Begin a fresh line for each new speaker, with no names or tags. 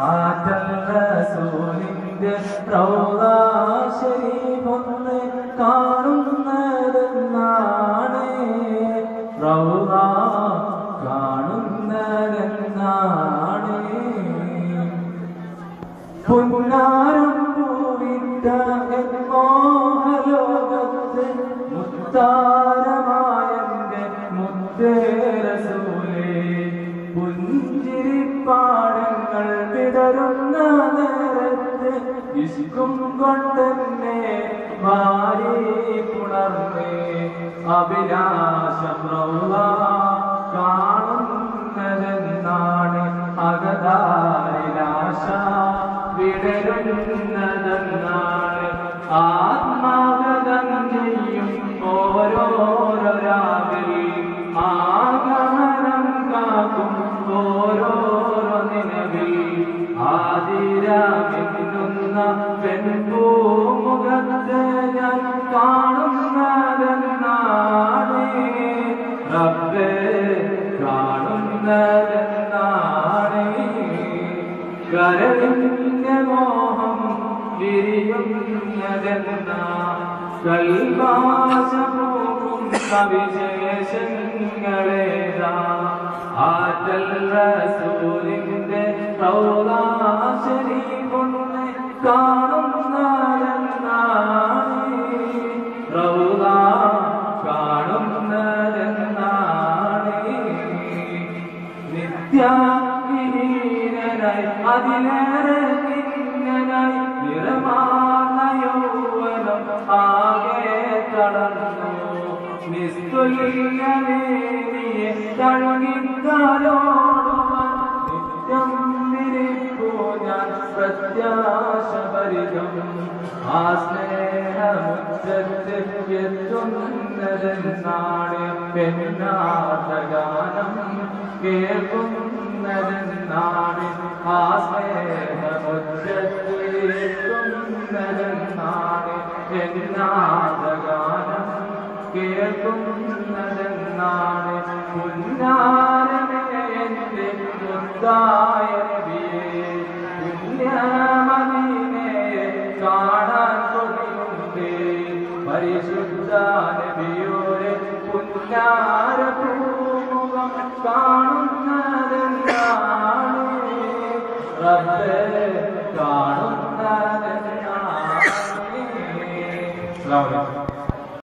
ആറ്റൽ റസൂലിന്റെ റൗള ശരീഫൊന്ന് കാണുന്നതെന്നാണ് റൗള കാണുന്നതെന്നാണ് പൊന്നാരം പൂവിട്ട മോഹലോകത്ത് മുത്താരമായന്റെ മുത്തേ റസൂലേ പുഞ്ചിരിപ്പാടങ്ങൾ വിടരുന്ന നേരത്ത് ഇഷ്കും കൊണ്ടെന്നെ വാരി പുണർന്നേ അഭിലാഷം റൗള കാണുന്നതെന്നാണ് അകതാരിലാശ വിടരുന്നതെന്നാണ് ആത്മാഗതം ചെയ്യും ഓരോരോ രാവിൽ ആഗമനം കാക്കും ഓരോരോ നിലവിൽ ആതിരാമിന്നുന്ന പെൺപൂമുഖത്ത് ഞാൻ കാണുന്നതെന്നാണ് റബ്ബേ കാണുന്നതെന്നാണ് കരളിന്റെ മോഹം വിരിയുന്നതെന്നാ കൽവാശമൂക്കും സവിശേഷങ്ങളേതാ ആറ്റൽ റസൂലിന്റെ റൗള ശരീഫൊന്ന് കാണുന്നതെന്നാണ് റൗള കാണുന്നതെന്നാണ് നിത്യവിഹീനനായി അതിലേറെ ഭിന്നനായി നിറമാർന്ന യൗവനം ആകെ തളർന്നു നിസ്തുല്യവേദിയെ തഴുകിക്കാലോടുവാൻ നിത്യം വിരിപ്പൂ ഞാൻ പ്രത്യാശപരിതം ആ സ്നേഹമുറ്റത്ത് എത്തുന്നതെന്നാണ് പെണ്ണാട്ടഗാനം കേൾക്കുന്നതെന്നാണ് ആ സ്നേഹമുറ്റത്ത് എത്തുന്നതെന്നാണ് പെണ്ണാട്ടഗാനം കേൾക്കുന്നതെന്നാണ് പുന്നാരമേ എന്റെ മുത്തായ നബിയേ പുണ്യമദീനയെ കാണാൻ കൊതിയുണ്ട് പരിശുദ്ധ നബിയോരെ പുന്നാര പൂമുഖം കാണും